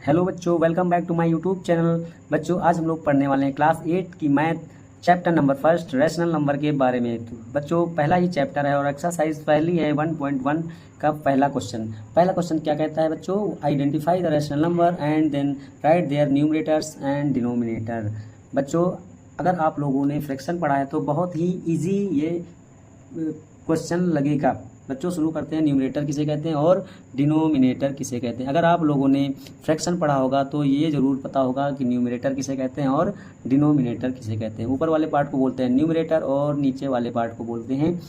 Hello बच्चों, welcome back to my YouTube channel. बच्चों, आज हम लोग पढ़ने वाले हैं क्लास 8 की math chapter number first rational number के बारे में। तो बच्चों, पहला ही चैप्टर है और एक्सरसाइज पहली है 1.1 का पहला क्वेश्चन क्या कहता है बच्चों? Identify the rational number and then write their numerators and denominator. बच्चों, अगर आप लोगों ने फ्रैक्शन पढ़ा है तो बहुत ही ईजी ये क्वेश्चन लगेगा। बच्चों, शुरू करते हैं। न्यूमरेटर किसे कहते हैं और डिनोमिनेटर किसे कहते हैं? अगर आप लोगों ने फ्रैक्शन पढ़ा होगा तो ये जरूर पता होगा कि न्यूमरेटर किसे कहते हैं और डिनोमिनेटर किसे कहते हैं। ऊपर वाले पार्ट को बोलते हैं न्यूमरेटर और नीचे वाले पार्ट को बोलते हैं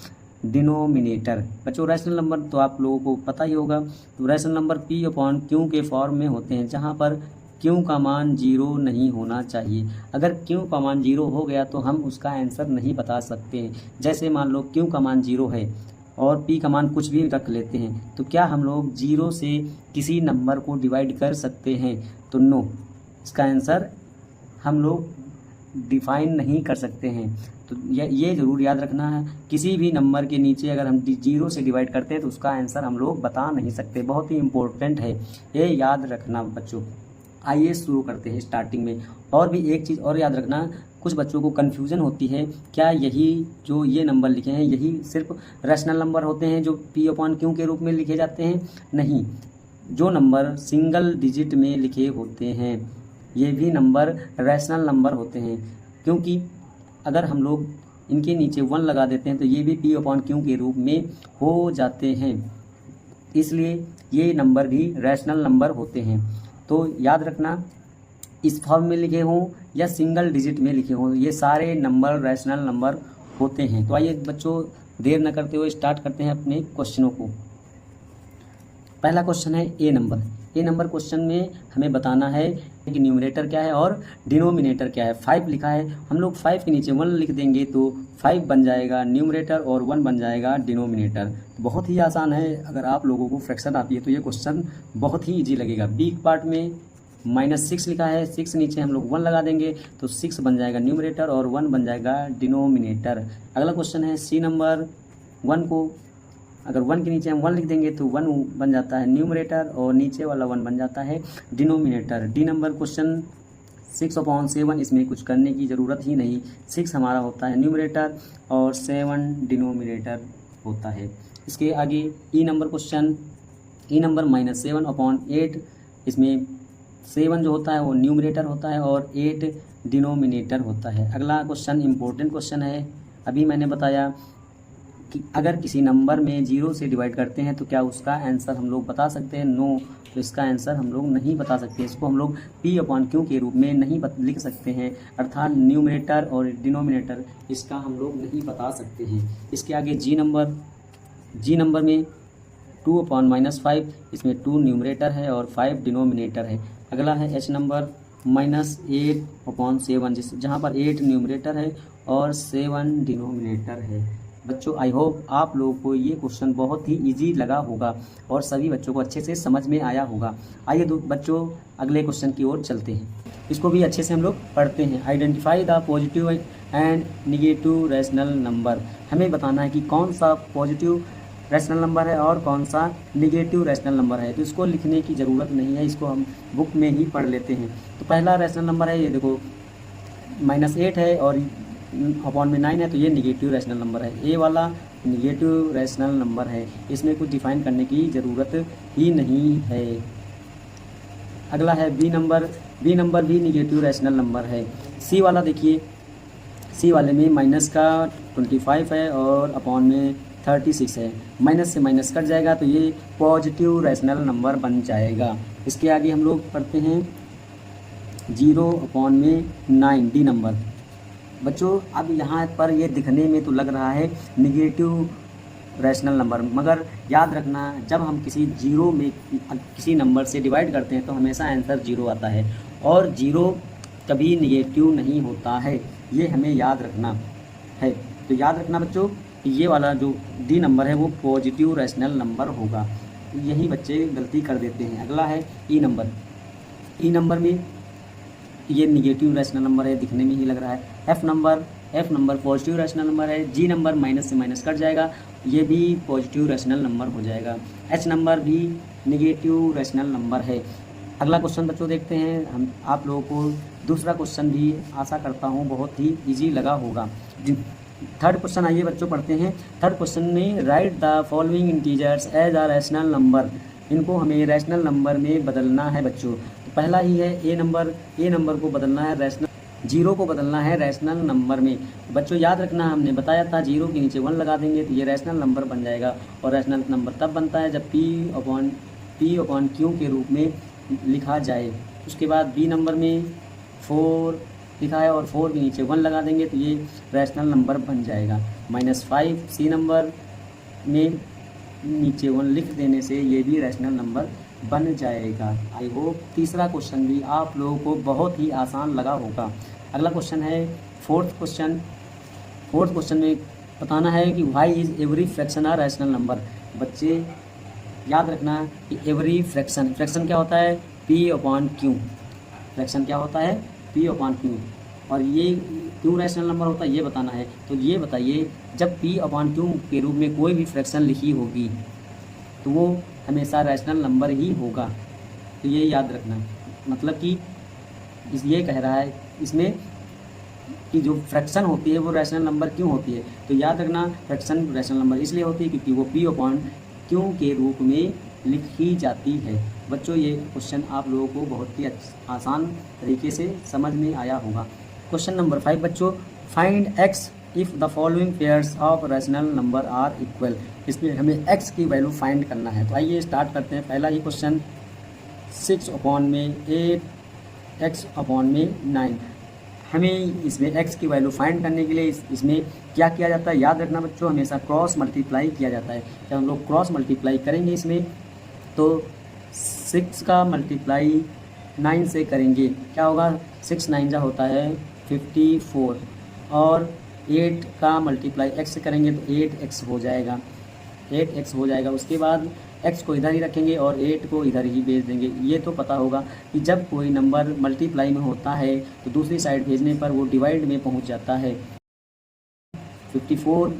डिनोमिनेटर। बच्चों, रैशनल नंबर तो आप लोगों को पता ही होगा। तो रैशनल नंबर P/Q के फॉर्म में होते हैं, जहाँ पर Q का मान 0 नहीं होना चाहिए। अगर Q का मान 0 हो गया तो हम उसका आंसर नहीं बता सकते हैं। जैसे मान लो Q का मान 0 है और P का मान कुछ भी रख लेते हैं, तो क्या हम लोग 0 से किसी नंबर को डिवाइड कर सकते हैं? तो नो, इसका आंसर हम लोग डिफाइन नहीं कर सकते हैं। तो ये ज़रूर याद रखना है, किसी भी नंबर के नीचे अगर हम 0 से डिवाइड करते हैं तो उसका आंसर हम लोग बता नहीं सकते। बहुत ही इम्पोर्टेंट है, ये याद रखना बच्चों। आइए शुरू करते हैं स्टार्टिंग में। और भी एक चीज़ और याद रखना, कुछ बच्चों को कन्फ्यूज़न होती है, क्या यही जो ये नंबर लिखे हैं यही सिर्फ रैशनल नंबर होते हैं जो P/Q के रूप में लिखे जाते हैं? नहीं, जो नंबर सिंगल डिजिट में लिखे होते हैं ये भी नंबर रैशनल नंबर होते हैं, क्योंकि अगर हम लोग इनके नीचे 1 लगा देते हैं तो ये भी P/Q के रूप में हो जाते हैं, इसलिए ये नंबर भी रैशनल नंबर होते हैं। तो याद रखना, इस फॉर्म में लिखे हों या सिंगल डिजिट में लिखे हों, ये सारे नंबर रैशनल नंबर होते हैं। तो आइए बच्चों, देर न करते हुए स्टार्ट करते हैं अपने क्वेश्चनों को। पहला क्वेश्चन है ए नंबर क्वेश्चन में हमें बताना है कि न्यूमरेटर क्या है और डिनोमिनेटर क्या है। 5 लिखा है, हम लोग 5 के नीचे 1 लिख देंगे तो 5 बन जाएगा न्यूमरेटर और 1 बन जाएगा डिनोमिनेटर। बहुत ही आसान है, अगर आप लोगों को फ्रैक्शन आती है तो ये क्वेश्चन बहुत ही ईजी लगेगा। बी पार्ट में -6 लिखा है, 6 नीचे हम लोग 1 लगा देंगे तो 6 बन जाएगा न्यूमरेटर और 1 बन जाएगा डिनोमिनेटर। अगला क्वेश्चन है सी नंबर 1 को, अगर 1 के नीचे हम 1 लिख देंगे तो 1 बन जाता है न्यूमरेटर और नीचे वाला 1 बन जाता है डिनोमिनेटर। डी नंबर क्वेश्चन 6/7, इसमें कुछ करने की ज़रूरत ही नहीं, 6 हमारा होता है न्यूमरेटर और 7 डिनोमिनेटर होता है। इसके आगे ई नंबर क्वेश्चन, ई नंबर -7/8, इसमें 7 जो होता है वो न्यूमरेटर होता है और 8 डिनोमिनेटर होता है। अगला क्वेश्चन इंपॉर्टेंट क्वेश्चन है, अभी मैंने बताया कि अगर किसी नंबर में 0 से डिवाइड करते हैं तो क्या उसका आंसर हम लोग बता सकते हैं? नो, तो इसका आंसर हम लोग नहीं बता सकते। इसको हम लोग P/Q के रूप में नहीं लिख सकते हैं, अर्थात न्यूमरेटर और डिनोमिनेटर इसका हम लोग नहीं बता सकते हैं। इसके आगे जी नंबर में 2/-5, इसमें 2 न्यूमरेटर है और 5 डिनोमिनेटर है। अगला है एच नंबर -8/7, जहाँ पर 8 न्यूमरेटर है और 7 डिनोमिनेटर है। बच्चों, आई होप आप लोगों को ये क्वेश्चन बहुत ही इजी लगा होगा और सभी बच्चों को अच्छे से समझ में आया होगा। आइए बच्चों, अगले क्वेश्चन की ओर चलते हैं, इसको भी अच्छे से हम लोग पढ़ते हैं। Identify the positive and negative rational number. हमें बताना है कि कौन सा पॉजिटिव रैशनल नंबर है और कौन सा निगेटिव रैशनल नंबर है। तो इसको लिखने की ज़रूरत नहीं है, इसको हम बुक में ही पढ़ लेते हैं। तो पहला रैशनल नंबर है, ये देखो -8 है और अपॉन में 9 है, तो ये निगेटिव रैशनल नंबर है। ए वाला निगेटिव रैशनल नंबर है, इसमें कुछ डिफाइन करने की ज़रूरत ही नहीं है। अगला है बी नंबर भी निगेटिव रैशनल नंबर है। सी वाला देखिए, सी वाले में माइनस का 25 है और अपॉन में 36 है, माइनस से माइनस कट जाएगा तो ये पॉजिटिव रैशनल नंबर बन जाएगा। इसके आगे हम लोग पढ़ते हैं 0/9 डी नंबर। बच्चों, अब यहाँ पर ये दिखने में तो लग रहा है निगेटिव रैशनल नंबर, मगर याद रखना, जब हम किसी 0 में किसी नंबर से डिवाइड करते हैं तो हमेशा आंसर 0 आता है और 0 कभी निगेटिव नहीं होता है, ये हमें याद रखना है। तो याद रखना बच्चों, ये वाला जो डी नंबर है वो पॉजिटिव रैशनल नंबर होगा। यही बच्चे गलती कर देते हैं। अगला है ई नंबर में ये निगेटिव रैशनल नंबर है, दिखने में ही लग रहा है। F number positive rational number है। जी नंबर माइनस से माइनस कट जाएगा, ये भी पॉजिटिव रैशनल नंबर हो जाएगा। एच नंबर भी निगेटिव रैशनल नंबर है। अगला क्वेश्चन बच्चों देखते हैं। हम आप लोगों को दूसरा क्वेश्चन भी आशा करता हूँ बहुत ही इजी लगा होगा। थर्ड क्वेश्चन आइए बच्चों पढ़ते हैं। थर्ड क्वेश्चन में write the following integers as a rational number, इनको हमें रैशनल नंबर में बदलना है बच्चों। तो पहला ही है ए नंबर को बदलना है रैशनल, जीरो को बदलना है रैशनल नंबर में। बच्चों याद रखना, हमने बताया था जीरो के नीचे 1 लगा देंगे तो ये रैशनल नंबर बन जाएगा। और रैशनल नंबर तब बनता है जब पी अपॉन क्यू के रूप में लिखा जाए। उसके बाद बी नंबर में 4 लिखा है और 4 के नीचे 1 लगा देंगे तो ये रैशनल नंबर बन जाएगा। -5 सी नंबर में नीचे 1 लिख देने से ये भी रैशनल नंबर बन जाएगा। आई होप तीसरा क्वेश्चन भी आप लोगों को बहुत ही आसान लगा होगा। अगला क्वेश्चन है फोर्थ क्वेश्चन में बताना है कि why is every fraction a rational number. बच्चे याद रखना कि एवरी फ्रैक्शन क्या होता है, पी अपॉन क्यू। फ्रैक्शन क्या होता है, पी अपॉन क्यू। और ये क्यों रैशनल नंबर होता है ये बताना है। तो ये बताइए, जब पी अपॉन क्यू के रूप में कोई भी फ्रैक्शन लिखी होगी तो वो हमेशा रैशनल नंबर ही होगा। तो ये याद रखना, मतलब कि ये कह रहा है इसमें कि जो फ्रैक्शन होती है वो रैशनल नंबर क्यों होती है। तो याद रखना, फ्रैक्शन रैशनल नंबर इसलिए होती है क्योंकि वो पी अपॉन क्यू के रूप में लिखी जाती है। बच्चों ये क्वेश्चन आप लोगों को बहुत ही आसान तरीके से समझ में आया होगा। क्वेश्चन नंबर 5 बच्चों, find x if the following pairs of rational number are equal. इसमें हमें x की वैल्यू फाइंड करना है। तो आइए स्टार्ट करते हैं। पहला ही क्वेश्चन 6 अपॉन में 8 x अपॉन में 9। हमें इसमें x की वैल्यू फाइंड करने के लिए इसमें क्या किया जाता है, याद रखना बच्चों, हमेशा क्रॉस मल्टीप्लाई किया जाता है। जब हम लोग क्रॉस मल्टीप्लाई करेंगे इसमें तो 6 का मल्टीप्लाई 9 से करेंगे, क्या होगा, 6 9 जा होता है 54 और 8 का मल्टीप्लाई x से करेंगे तो 8x हो जाएगा, 8x हो जाएगा। उसके बाद x को इधर ही रखेंगे और 8 को इधर ही भेज देंगे। ये तो पता होगा कि जब कोई नंबर मल्टीप्लाई में होता है तो दूसरी साइड भेजने पर वो डिवाइड में पहुंच जाता है। 54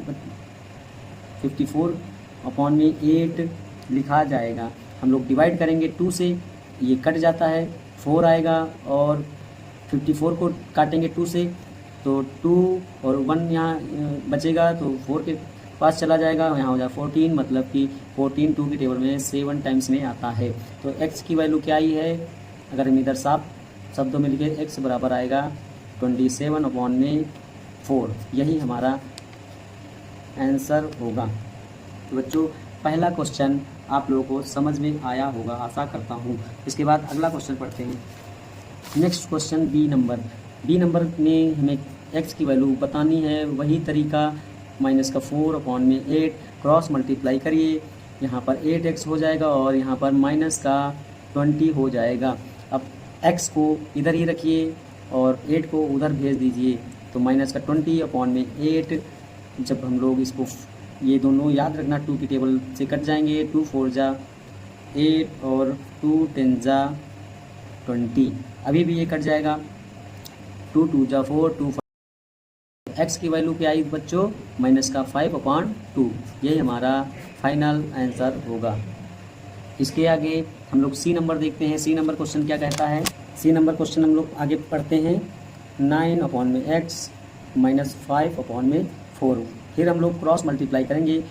अपॉन में 8 लिखा जाएगा। हम लोग डिवाइड करेंगे 2 से, ये कट जाता है, 4 आएगा और 54 को काटेंगे 2 से तो 2 और 1 यहाँ बचेगा तो 4 के पास चला जाएगा, यहाँ हो जाएगा 14, मतलब कि 14 2 की टेबल में 7 टाइम्स में आता है। तो x की वैल्यू क्या आई है, अगर हम इधर साफ शब्दों में लिखे x बराबर आएगा 27 अपॉन में 4। यही हमारा आंसर होगा। तो बच्चों पहला क्वेश्चन आप लोगों को समझ में आया होगा, आशा करता हूँ। इसके बाद अगला क्वेश्चन पढ़ते हैं। नेक्स्ट क्वेश्चन बी नंबर में हमें x की वैल्यू बतानी है। वही तरीका, -4 अपॉन में 8 क्रॉस मल्टीप्लाई करिए, यहाँ पर 8x हो जाएगा और यहाँ पर -20 हो जाएगा। अब x को इधर ही रखिए और 8 को उधर भेज दीजिए तो -20 अपॉन में 8। जब हम लोग इसको, ये दोनों याद रखना 2 की टेबल से कट जाएंगे, 2 4 जा 8 और 2 10 जा 20, अभी भी ये कट जाएगा, 2 2 जा 4 2 5। x की वैल्यू क्या आई बच्चों, -5/2। यही हमारा फाइनल आंसर होगा। इसके आगे हम लोग सी नंबर देखते हैं। सी नंबर क्वेश्चन क्या कहता है, सी नंबर क्वेश्चन हम लोग आगे पढ़ते हैं। 9 अपॉन में x -5 अपॉन में 4। फिर हम लोग क्रॉस मल्टीप्लाई करेंगे,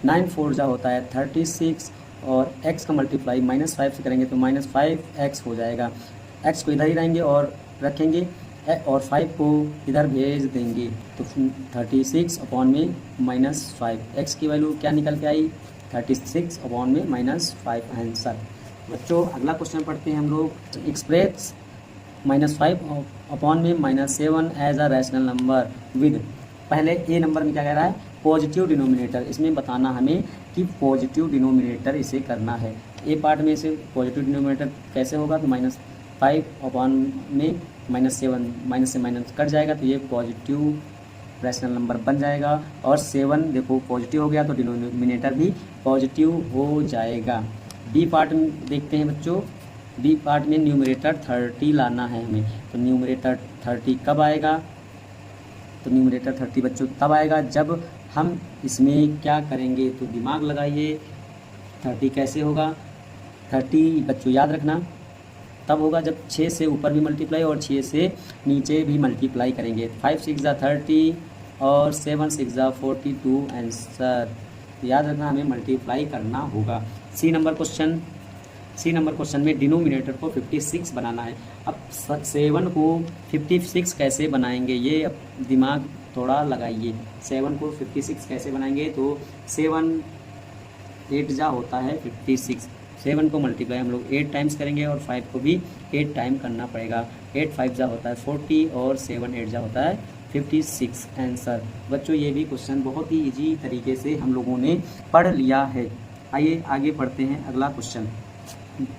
9 4 जा होता है 36 और x का मल्टीप्लाई -5 से करेंगे तो -5x हो जाएगा। x को इधर ही रहेंगे और रखेंगे और 5 को इधर भेज देंगे तो 36 अपॉन में -5। x की वैल्यू क्या निकल के आई, 36 अपॉन में -5 आंसर। बच्चों अगला क्वेश्चन पढ़ते हैं हम लोग। एक्सप्रेस -5 अपॉन में -7 as a rational number with. पहले ए नंबर में क्या कह रहा है, पॉजिटिव डिनोमिनेटर। इसमें बताना हमें कि पॉजिटिव डिनोमिनेटर इसे करना है। ए पार्ट में से पॉजिटिव डिनोमिनेटर कैसे होगा, तो -5 अपॉन में -7, माइनस से माइनस कट जाएगा तो ये पॉजिटिव रैशनल नंबर बन जाएगा। और 7 देखो पॉजिटिव हो गया तो डिनोमिनेटर भी पॉजिटिव हो जाएगा। बी पार्ट में देखते हैं बच्चों। बी पार्ट में न्यूमरेटर 30 लाना है हमें, तो न्यूमरेटर 30 कब आएगा, तो न्यूमरेटर 30 बच्चों तब आएगा जब हम इसमें क्या करेंगे, तो दिमाग लगाइए 30 कैसे होगा। 30 बच्चों याद रखना तब होगा जब 6 से ऊपर भी मल्टीप्लाई और 6 से नीचे भी मल्टीप्लाई करेंगे। 5 6 ज़ा 30 और 7 6 ज़ा 42 आंसर। याद रखना हमें मल्टीप्लाई करना होगा। सी नंबर क्वेश्चन में डिनोमिनेटर को 56 बनाना है। अब 7 को 56 कैसे बनाएंगे, ये अब दिमाग थोड़ा लगाइए। 7 को 56 कैसे बनाएंगे, तो 7 8 जा होता है 56। 7 को मल्टीप्लाई हम लोग 8 टाइम्स करेंगे और 5 को भी 8 टाइम करना पड़ेगा। 8 5 जा होता है 40 और 7 8 जा होता है 56 आंसर। बच्चों ये भी क्वेश्चन बहुत ही इजी तरीके से हम लोगों ने पढ़ लिया है। आइए आगे पढ़ते हैं अगला क्वेश्चन।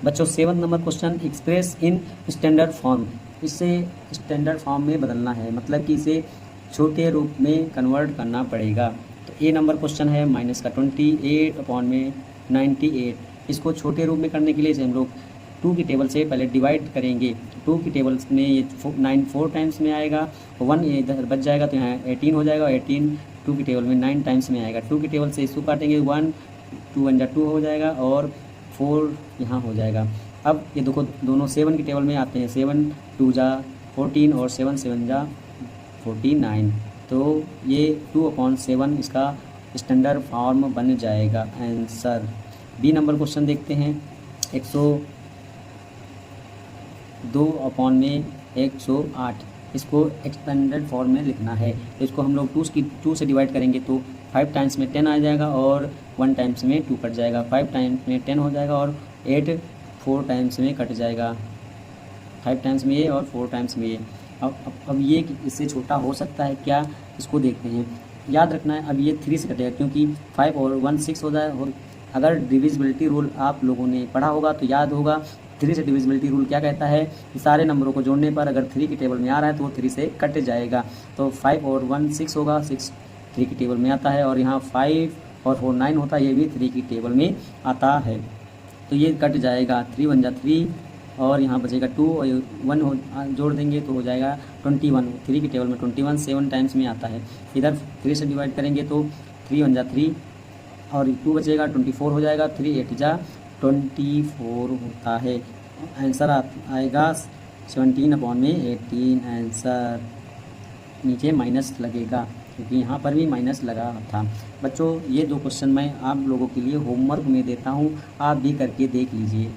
बच्चों 7 number question, express in standard form. इसे स्टैंडर्ड फॉर्म में बदलना है, मतलब कि इसे छोटे रूप में कन्वर्ट करना पड़ेगा। तो ए नंबर क्वेश्चन है -28/98। इसको छोटे रूप में करने के लिए इसे हम लोग 2 की टेबल से पहले डिवाइड करेंगे। 2 की टेबल में ये 9 4 टाइम्स में आएगा, 1 इधर बच जाएगा तो यहाँ 18 हो जाएगा। 18 2 की टेबल में 9 टाइम्स में आएगा। 2 की टेबल से इसको काटेंगे, 1 2 1 2 हो जाएगा और 4 यहाँ हो जाएगा। अब ये देखो दोनों 7 की टेबल में आते हैं, 7 2 जा 14 और 7 7 जा 49। तो ये 2/7 इसका स्टैंडर्ड फॉर्म बन जाएगा आंसर। बी नंबर क्वेश्चन देखते हैं। 102/108 इसको एक्सपेंडेड फॉर्म में लिखना है। तो इसको हम लोग 2 से डिवाइड करेंगे तो 5 टाइम्स में 10 आ जाएगा और 1 टाइम्स में 2 कट जाएगा। 5 टाइम्स में 10 हो जाएगा और 8 4 टाइम्स में कट जाएगा। 5 टाइम्स में ये और 4 टाइम्स में ये। अब ये इससे छोटा हो सकता है क्या, इसको देखते हैं। याद रखना है अब ये 3 से कटेगा क्योंकि 5 और 1 6 हो जाए। और अगर डिविजिबिलिटी रूल आप लोगों ने पढ़ा होगा तो याद होगा 3 से डिविजिबिलिटी रूल क्या कहता है कि सारे नंबरों को जोड़ने पर अगर 3 की टेबल में आ रहा है तो वो 3 से कट जाएगा। तो 5 और 1 6 होगा, 6 3 की टेबल में आता है और यहाँ 5 और 4 9 होता है, ये भी 3 की टेबल में आता है। तो ये कट जाएगा, 3 1 जा 3 और यहाँ बचेगा 2 और 1 जोड़ देंगे तो हो जाएगा 21। 3 की टेबल में 21 7 टाइम्स में आता है। इधर 3 से डिवाइड करेंगे तो 3 1 जा 3 और 2 बचेगा 24 हो जाएगा। 3 8 जा 24 होता है। आंसर आएगा 17/18 आंसर। नीचे माइनस लगेगा क्योंकि यहाँ पर भी माइनस लगा था। बच्चों ये 2 क्वेश्चन मैं आप लोगों के लिए होमवर्क में देता हूँ, आप भी करके देख लीजिए।